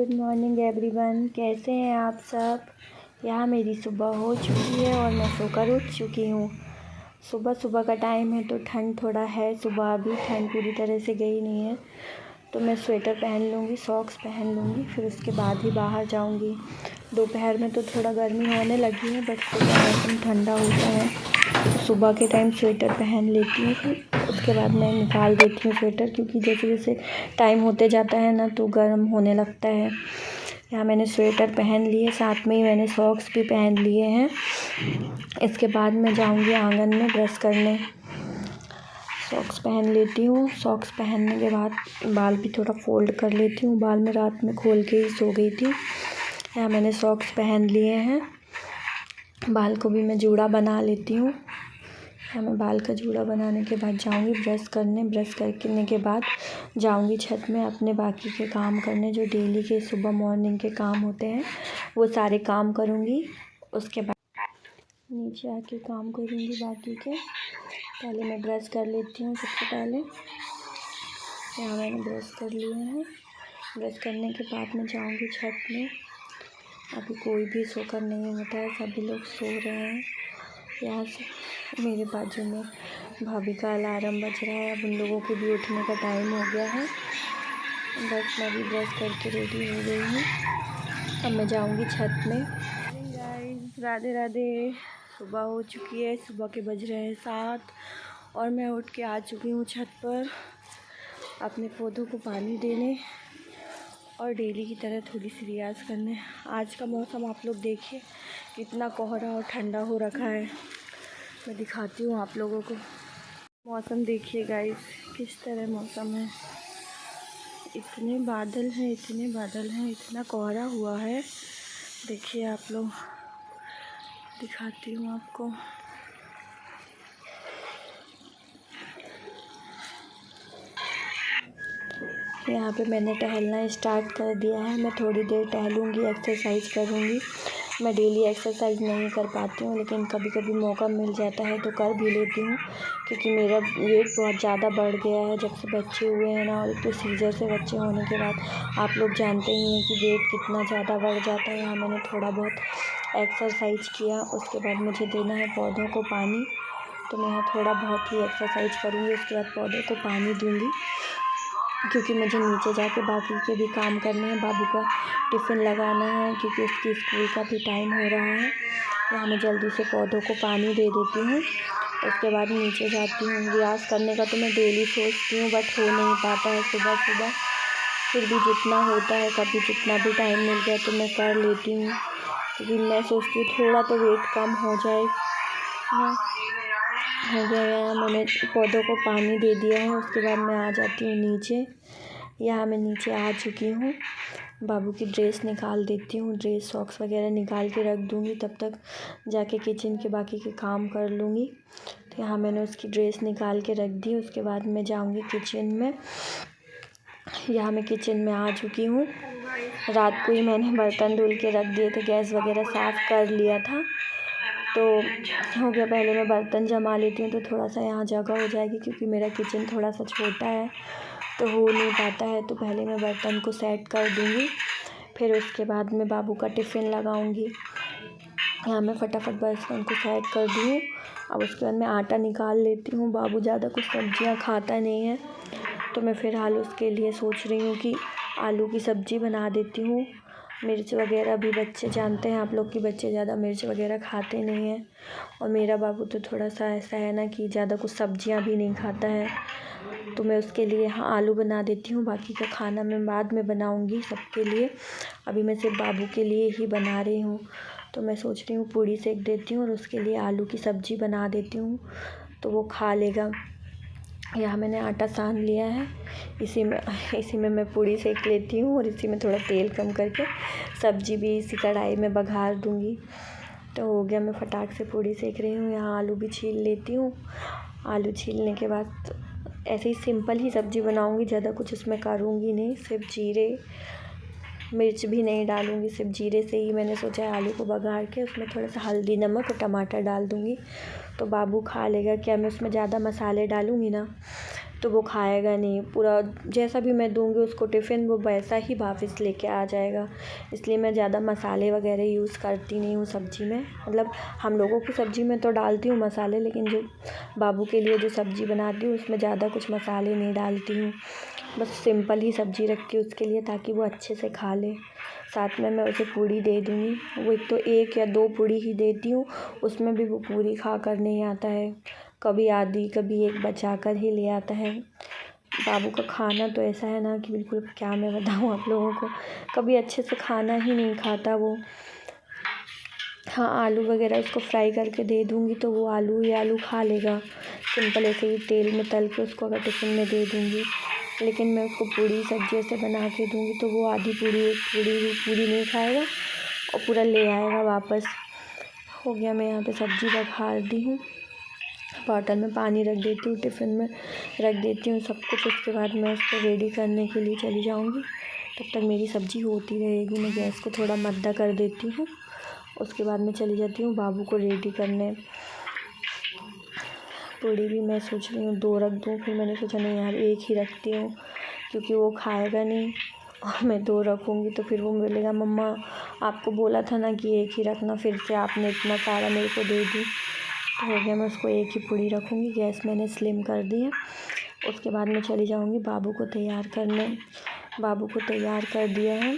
Good morning everyone, कैसे हैं आप सब। यहाँ मेरी सुबह हो चुकी है और मैं सोकर उठ चुकी हूँ। सुबह सुबह का टाइम है तो ठंड थोड़ा है। सुबह अभी ठंड पूरी तरह से गई नहीं है, तो मैं स्वेटर पहन लूँगी, सॉक्स पहन लूँगी, फिर उसके बाद ही बाहर जाऊँगी। दोपहर में तो थोड़ा गर्मी होने लगी है, बट सुबह मौसम ठंडा होता है तो सुबह के टाइम स्वेटर पहन लेती हूँ। फिर उसके बाद मैं निकाल देती हूँ स्वेटर, क्योंकि जैसे जैसे टाइम होते जाता है ना तो गर्म होने लगता है। यहाँ मैंने स्वेटर पहन लिए, साथ में ही मैंने सॉक्स भी पहन लिए हैं। इसके बाद मैं जाऊँगी आंगन में ब्रश करने। सॉक्स पहन लेती हूँ। सॉक्स पहनने के बाद बाल भी थोड़ा फोल्ड कर लेती हूँ। बाल मैं रात में खोल के ही सो गई थी। यहाँ मैंने सॉक्स पहन लिए हैं। बाल को भी मैं जूड़ा बना लेती हूँ। यहाँ मैं बाल का जूड़ा बनाने के बाद जाऊँगी ब्रश करने। ब्रश करने के बाद जाऊँगी छत में अपने बाकी के काम करने, जो डेली के सुबह मॉर्निंग के काम होते हैं वो सारे काम करूँगी। उसके बाद नीचे आके काम करूँगी बाकी के। पहले मैं ब्रश कर लेती हूँ। सबसे पहले यहाँ मैंने ब्रश कर लिए हैं। ब्रश करने के बाद मैं जाऊँगी छत में। अभी कोई भी सोकर नहीं होता है, सभी लोग सो रहे हैं। यहाँ से मेरे बाजू में भाभी का अलार्म बज रहा है। अब उन लोगों के भी उठने का टाइम हो गया है। बस मैं भी ब्रश करके रेडी हो गई हूँ। अब मैं जाऊँगी छत में। गाइस, राधे राधे। सुबह हो चुकी है, सुबह के बज रहे हैं 7 और मैं उठ के आ चुकी हूँ छत पर अपने पौधों को पानी देने और डेली की तरह थोड़ी सी रियाज़ करने। आज का मौसम आप लोग देखिए कितना कोहरा और ठंडा हो रखा है। मैं दिखाती हूँ आप लोगों को। मौसम देखिए गाइस, किस तरह मौसम है। इतने बादल हैं, इतने बादल हैं, इतना कोहरा हुआ है। देखिए आप लोग, दिखाती हूँ आपको। यहाँ पे मैंने टहलना स्टार्ट कर दिया है। मैं थोड़ी देर टहलूँगी, एक्सरसाइज करूँगी। मैं डेली एक्सरसाइज नहीं कर पाती हूँ, लेकिन कभी कभी मौका मिल जाता है तो कर भी लेती हूँ, क्योंकि मेरा वेट बहुत ज़्यादा बढ़ गया है जब से बच्चे हुए हैं ना। और तो सीजर से बच्चे होने के बाद आप लोग जानते ही हैं कि वेट कितना ज़्यादा बढ़ जाता है। यहाँ मैंने थोड़ा बहुत एक्सरसाइज किया। उसके बाद मुझे देना है पौधों को पानी, तो मैं यहाँ थोड़ा बहुत ही एक्सरसाइज करूँगी। उसके बाद पौधों को पानी दूँगी, क्योंकि मुझे नीचे जाके बाकी के भी काम करने हैं। बाबू का टिफ़िन लगाना है, क्योंकि उसकी स्कूल का भी टाइम हो रहा है। यहाँ मैं जल्दी से पौधों को पानी दे देती हूँ। उसके बाद नीचे जाती हूँ। रियाज़ करने का तो मैं डेली सोचती हूँ, बट हो नहीं पाता है सुबह सुबह। फिर भी जितना होता है, कभी जितना भी टाइम मिल गया तो मैं कर लेती हूँ, क्योंकि मैं सोचती हूँ थोड़ा तो वेट कम हो जाए ना। हो गया। यहाँ मैंने पौधों को पानी दे दिया है। उसके बाद मैं आ जाती हूँ नीचे। यहाँ मैं नीचे आ चुकी हूँ। बाबू की ड्रेस निकाल देती हूँ। ड्रेस सॉक्स वगैरह निकाल के रख दूँगी, तब तक जाके किचन के बाकी के काम कर लूँगी। तो यहाँ मैंने उसकी ड्रेस निकाल के रख दी। उसके बाद मैं जाऊँगी किचन में। यहाँ मैं किचन में आ चुकी हूँ। रात को ही मैंने बर्तन धुल के रख दिए थे, गैस वगैरह साफ़ कर लिया था, तो हो गया। पहले मैं बर्तन जमा लेती हूँ तो थोड़ा सा यहाँ जगह हो जाएगी, क्योंकि मेरा किचन थोड़ा सा छोटा है तो हो नहीं पाता है। तो पहले मैं बर्तन को सेट कर दूँगी, फिर उसके बाद मैं बाबू का टिफ़िन लगाऊँगी। यहाँ मैं फटाफट बर्तन को सेट कर दूँ। अब उसके बाद मैं आटा निकाल लेती हूँ। बाबू ज़्यादा कुछ सब्जियाँ खाता नहीं है, तो मैं फ़िलहाल उसके लिए सोच रही हूँ कि आलू की सब्ज़ी बना देती हूँ। मिर्च वगैरह भी, बच्चे जानते हैं आप लोग कि बच्चे ज़्यादा मिर्च वगैरह खाते नहीं हैं, और मेरा बाबू तो थोड़ा सा ऐसा है ना कि ज़्यादा कुछ सब्जियां भी नहीं खाता है। तो मैं उसके लिए आलू बना देती हूँ। बाकी का खाना मैं बाद में बनाऊँगी सबके लिए। अभी मैं सिर्फ बाबू के लिए ही बना रही हूँ। तो मैं सोच रही हूँ पूड़ी सेक देती हूँ और उसके लिए आलू की सब्ज़ी बना देती हूँ, तो वो खा लेगा। यहाँ मैंने आटा सान लिया है। इसी में मैं पूड़ी सेक लेती हूँ, और इसी में थोड़ा तेल कम करके सब्ज़ी भी इसी कढ़ाई में बघार दूँगी। तो हो गया। मैं फटाक से पूड़ी सेक रही हूँ। यहाँ आलू भी छील लेती हूँ। आलू छीलने के बाद ऐसे ही सिंपल ही सब्ज़ी बनाऊँगी, ज़्यादा कुछ उसमें करूँगी नहीं। सिर्फ जीरे, मिर्च भी नहीं डालूँगी, सिर्फ जीरे से ही मैंने सोचा है आलू को बघार के उसमें थोड़ा सा हल्दी, नमक और टमाटर डाल दूँगी, तो बाबू खा लेगा। क्या मैं उसमें ज़्यादा मसाले डालूँगी ना तो वो खाएगा नहीं। पूरा जैसा भी मैं दूँगी उसको टिफ़िन वो वैसा ही वापस लेके आ जाएगा। इसलिए मैं ज़्यादा मसाले वगैरह यूज़ करती नहीं हूँ सब्ज़ी में। मतलब हम लोगों की सब्ज़ी में तो डालती हूँ मसाले, लेकिन जो बाबू के लिए जो सब्ज़ी बनाती हूँ उसमें ज़्यादा कुछ मसाले नहीं डालती हूँ। बस सिंपल ही सब्ज़ी रखती हूँ उसके लिए, ताकि वो अच्छे से खा ले। साथ में मैं उसे पूड़ी दे दूँगी। वो एक तो 1 या 2 पूड़ी ही देती हूँ, उसमें भी वो पूरी खा कर नहीं आता है। कभी आधी कभी 1 बचा कर ही ले आता है। बाबू का खाना तो ऐसा है ना कि बिल्कुल क्या मैं बताऊँ आप लोगों को, कभी अच्छे से खाना ही नहीं खाता वो। हाँ, आलू वगैरह उसको फ्राई करके दे दूँगी तो वो आलू ही आलू खा लेगा। सिंपल ऐसे ही तेल में तल के उसको अगर टिफ़िन में दे दूँगी। लेकिन मैं उसको पूड़ी सब्ज़ी ऐसे बना के दूँगी तो वो आधी पूड़ी, 1 पूड़ी भी पूरी नहीं खाएगा और पूरा ले आएगा वापस। हो गया, मैं यहाँ पे सब्ज़ी बघार दी हूँ। बॉटल में पानी रख देती हूँ, टिफ़िन में रख देती हूँ सब कुछ। उसके बाद मैं उसको रेडी करने के लिए चली जाऊँगी। तब तक मेरी सब्ज़ी होती रहेगी। मैं गैस को थोड़ा मद्दा कर देती हूँ। उसके बाद मैं चली जाती हूँ बाबू को रेडी करने। पूड़ी भी मैं सोच रही हूँ 2 रख दूँ, फिर मैंने सोचा नहीं यार 1 ही रखती हूँ, क्योंकि वो खाएगा नहीं और मैं 2 रखूँगी तो फिर वो बोलेगा मम्मा आपको बोला था ना कि 1 ही रखना, फिर से आपने इतना सारा मेरे को दे दी। तो हो गया, मैं उसको 1 ही पूड़ी रखूँगी। गैस मैंने स्लिम कर दी है। उसके बाद मैं चली जाऊँगी बाबू को तैयार करने। बाबू को तैयार कर दिया है।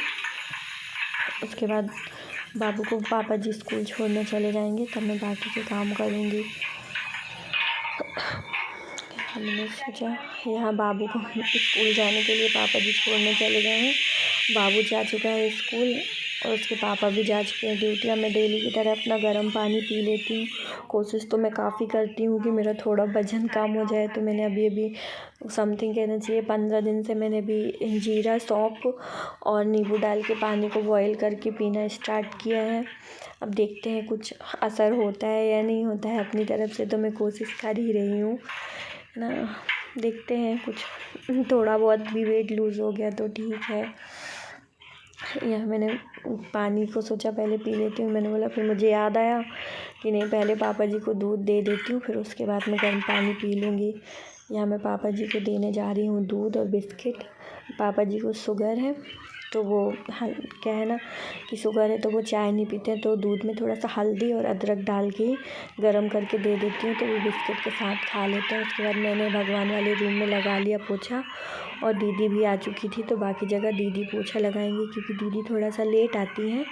उसके बाद बाबू को पापा जी स्कूल छोड़ने चले जाएंगे, तब मैं बाकी के काम करूँगी। हमने सोचा यहाँ बाबू को स्कूल जाने के लिए पापा जी छोड़ने चले गए हैं। बाबू जा चुका है स्कूल और उसके पापा भी जा चुके हैं ड्यूटी। अब मैं डेली की तरह अपना गर्म पानी पी लेती हूँ। कोशिश तो मैं काफ़ी करती हूँ कि मेरा थोड़ा वज़न कम हो जाए। तो मैंने अभी समथिंग कहना चाहिए 15 दिन से मैंने अभी जीरा, सौंफ और नींबू डाल के पानी को बॉयल करके पीना स्टार्ट किया है। अब देखते हैं कुछ असर होता है या नहीं होता है। अपनी तरफ से तो मैं कोशिश कर ही रही हूँ ना, देखते हैं कुछ थोड़ा बहुत भी वेट लूज़ हो गया तो ठीक है। यह मैंने पानी को सोचा पहले पी लेती हूँ। मैंने बोला, फिर मुझे याद आया कि नहीं पहले पापा जी को दूध दे देती हूँ, फिर उसके बाद मैं गर्म पानी पी लूँगी। यहाँ मैं पापा जी को देने जा रही हूँ दूध और बिस्किट। पापा जी को शुगर है तो वो क्या है ना कि शुगर है तो वो चाय नहीं पीते हैं, तो दूध में थोड़ा सा हल्दी और अदरक डाल के गर्म करके दे देती हूँ तो वो बिस्किट के साथ खा लेते हैं। उसके बाद मैंने भगवान वाले रूम में लगा लिया पोछा, और दीदी भी आ चुकी थी तो बाकी जगह दीदी पोछा लगाएंगी, क्योंकि दीदी थोड़ा सा लेट आती हैं।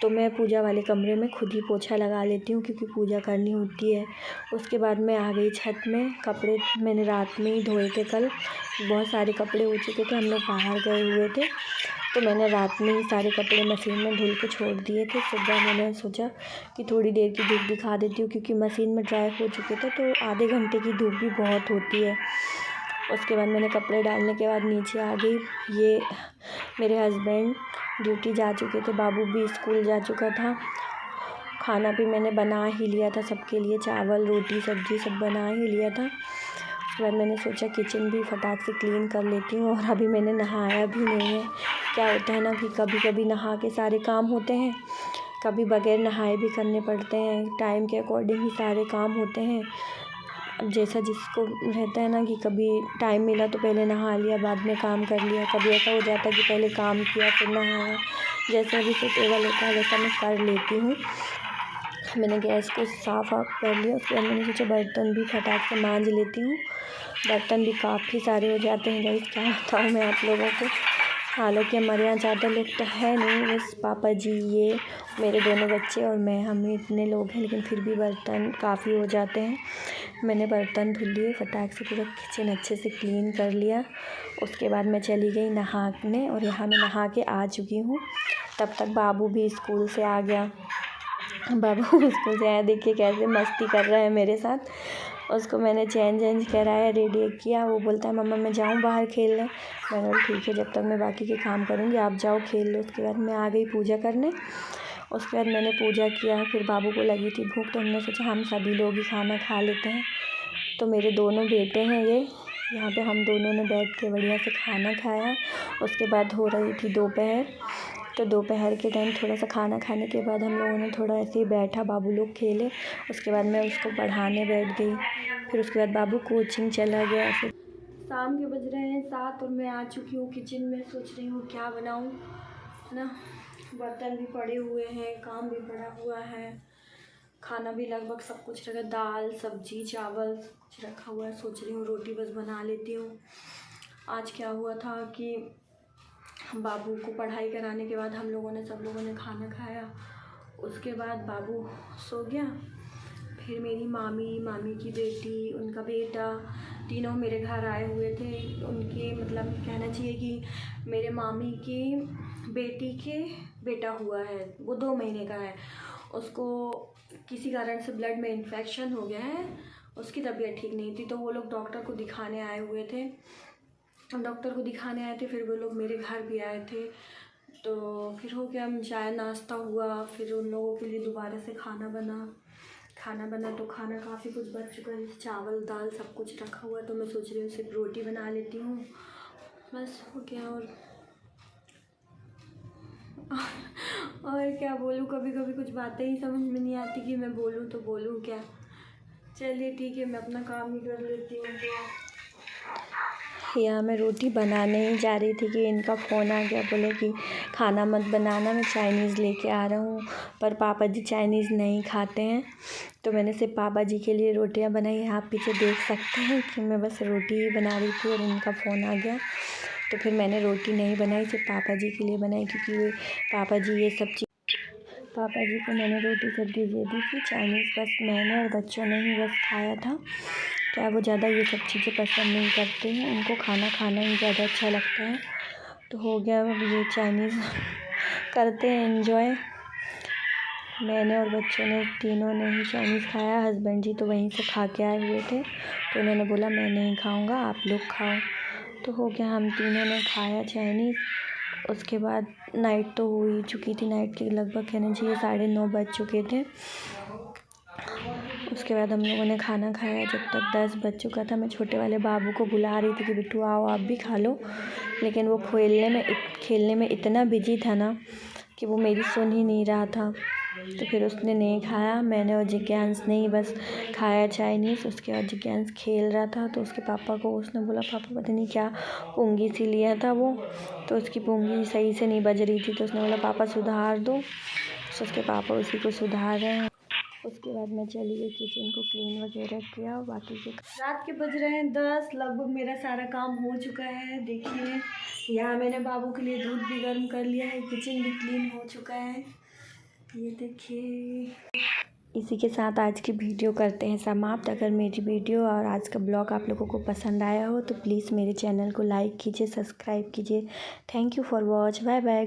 तो मैं पूजा वाले कमरे में खुद ही पोछा लगा लेती हूँ, क्योंकि पूजा करनी होती है। उसके बाद मैं आ गई छत में। कपड़े मैंने रात में ही धोए थे, कल बहुत सारे कपड़े हो चुके थे, हम लोग बाहर गए हुए थे तो मैंने रात में ही सारे कपड़े मशीन में धुल के छोड़ दिए थे। सुबह मैंने सोचा कि थोड़ी देर की धूप दिखा देती हूँ, क्योंकि मशीन में ड्राई हो चुके थे तो आधे घंटे की धूप भी बहुत होती है। उसके बाद मैंने कपड़े डालने के बाद नीचे आ गई। ये मेरे हस्बैंड ड्यूटी जा चुके थे, बाबू भी स्कूल जा चुका था। खाना भी मैंने बना ही लिया था सबके लिए, चावल रोटी सब्ज़ी सब बना ही लिया था। उसके बाद मैंने सोचा किचन भी फटाक से क्लीन कर लेती हूँ। और अभी मैंने नहाया भी नहीं है। क्या होता है ना कि कभी कभी नहा के सारे काम होते हैं, कभी बगैर नहाए भी करने पड़ते हैं। टाइम के अकॉर्डिंग ही सारे काम होते हैं। अब जैसा जिसको रहता है ना कि कभी टाइम मिला तो पहले नहा लिया बाद में काम कर लिया, कभी ऐसा हो जाता है कि पहले काम किया फिर नहाया। जैसा भी सुटेबल होता है वैसा मैं कर लेती हूँ। मैंने गैस को साफ़ कर लिया। उसके बाद मैंने सोचा बर्तन भी फटाक से मांज लेती हूँ। बर्तन भी काफ़ी सारे हो जाते हैं गाइस, क्या बताऊँ मैं आप लोगों को। हालांकि हमारे यहाँ ज़्यादा लोग तो है नहीं, बस पापा जी, ये मेरे दोनों बच्चे और मैं, हम ही इतने लोग हैं, लेकिन फिर भी बर्तन काफ़ी हो जाते हैं। मैंने बर्तन धुल लिए, फटाक से पूरा किचन अच्छे से क्लीन कर लिया। उसके बाद मैं चली गई नहाने, और यहाँ मैं नहा के आ चुकी हूँ। तब तक बाबू भी स्कूल से आ गया। बाबू स्कूल से आया, देखिए कैसे मस्ती कर रहा है मेरे साथ। उसको मैंने चेंज कराया, रेडी किया। वो बोलता है मम्मा मैं जाऊँ बाहर खेलने। मैंने बोला ठीक है, जब तक मैं बाकी के काम करूँगी आप जाओ खेल लो। उसके बाद मैं आ गई पूजा करने। उसके बाद मैंने पूजा किया, फिर बाबू को लगी थी भूख तो हमने सोचा हम सभी लोग ही खाना खा लेते हैं। तो मेरे दोनों बेटे हैं ये, यहाँ पे हम दोनों ने बैठ के बढ़िया से खाना खाया। उसके बाद हो रही थी दोपहर, तो दोपहर के टाइम थोड़ा सा खाना खाने के बाद हम लोगों ने थोड़ा ऐसे ही बैठा, बाबू लोग खेले। उसके बाद मैं उसको पढ़ाने बैठ गई। फिर उसके बाद बाबू कोचिंग चला गया। फिर शाम के बज रहे हैं 7 और मैं आ चुकी हूँ किचन में। सोच रही हूँ क्या बनाऊँ, है ना। बर्तन भी पड़े हुए हैं, काम भी पड़ा हुआ है, खाना भी लगभग सब कुछ रखा, दाल सब्जी चावल सब कुछ रखा हुआ है। सोच रही हूँ रोटी बस बना लेती हूँ। आज क्या हुआ था कि बाबू को पढ़ाई कराने के बाद सब लोगों ने खाना खाया। उसके बाद बाबू सो गया। फिर मेरी मामी की बेटी, उनका बेटा, तीनों मेरे घर आए हुए थे। उनके मतलब कहना चाहिए कि मेरे मामी की बेटी के बेटा हुआ है, वो 2 महीने का है। उसको किसी कारण से ब्लड में इन्फेक्शन हो गया है, उसकी तबीयत ठीक नहीं थी, तो वो लोग डॉक्टर को दिखाने आए हुए थे। फिर वो लोग मेरे घर भी आए थे। तो फिर हो गया, चाय नाश्ता हुआ, फिर उन लोगों के लिए दोबारा से खाना बना तो खाना काफ़ी कुछ बच चुका है, चावल दाल सब कुछ रखा हुआ है। तो मैं सोच रही हूँ सिर्फ रोटी बना लेती हूँ, बस हो गया। और क्या बोलूँ, कभी कभी कुछ बातें ही समझ में नहीं आती कि मैं बोलूँ तो बोलूँ क्या। चलिए ठीक है, मैं अपना काम ही कर लेती हूँ। यहाँ मैं रोटी बनाने ही जा रही थी कि इनका फ़ोन आ गया। बोले कि खाना मत बनाना, मैं चाइनीज़ लेके आ रहा हूँ। पर पापा जी चाइनीज़ नहीं खाते हैं, तो मैंने सिर्फ पापा जी के लिए रोटियाँ बनाई। आप पीछे देख सकते हैं कि मैं बस रोटी ही बना रही थी और इनका फ़ोन आ गया। तो फिर मैंने रोटी नहीं बनाई, सिर्फ पापा जी के लिए बनाई, क्योंकि पापा जी पापा जी को मैंने रोटी सब्ज़ी दे दी थी। चाइनीज़ बस मैंने और बच्चों ने ही बस खाया था। क्या वो ज़्यादा ये सब चीज़ें पसंद नहीं करते हैं, उनको खाना ही ज़्यादा अच्छा लगता है। तो हो गया, अब ये चाइनीज़ करते हैं एंजॉय। मैंने और बच्चों ने तीनों ने ही चाइनीज़ खाया। हस्बैंड जी तो वहीं से खा के आए हुए थे, तो उन्होंने बोला मैं नहीं खाऊंगा, आप लोग खाओ। तो हो गया, हम तीनों ने खाया चाइनीज़। उसके बाद नाइट तो हो ही चुकी थी, नाइट के लगभग कहना चाहिए 9:30 बज चुके थे। उसके बाद हम लोगों ने खाना खाया, जब तक 10 बज चुका था। मैं छोटे वाले बाबू को बुला रही थी कि बिट्टू आओ आप भी खा लो, लेकिन वो खेलने में इतना बिजी था ना कि वो मेरी सुन ही नहीं रहा था। तो फिर उसने नहीं खाया। मैंने और जिज्ञांश ने ही बस खाया चाइनीज़। उसके बाद जिज्ञांश खेल रहा था, तो उसके पापा को उसने बोला पापा पता नहीं क्या पुंगी सी लिया था वो, तो उसकी पुंगी सही से नहीं बज रही थी। तो उसने बोला पापा सुधार दो, तो उसके पापा उसी को सुधार रहे हैं। उसके बाद मैं चली गई किचन को क्लीन वगैरह किया। और बाकी के रात के बज रहे हैं 10, लगभग मेरा सारा काम हो चुका है। देखिए यहाँ मैंने बाबू के लिए दूध भी गर्म कर लिया है, किचन भी क्लीन हो चुका है, ये देखिए। इसी के साथ आज की वीडियो करते हैं समाप्त। अगर मेरी वीडियो और आज का ब्लॉग आप लोगों को पसंद आया हो तो प्लीज़ मेरे चैनल को लाइक कीजिए, सब्सक्राइब कीजिए। Thank you for watch, bye bye.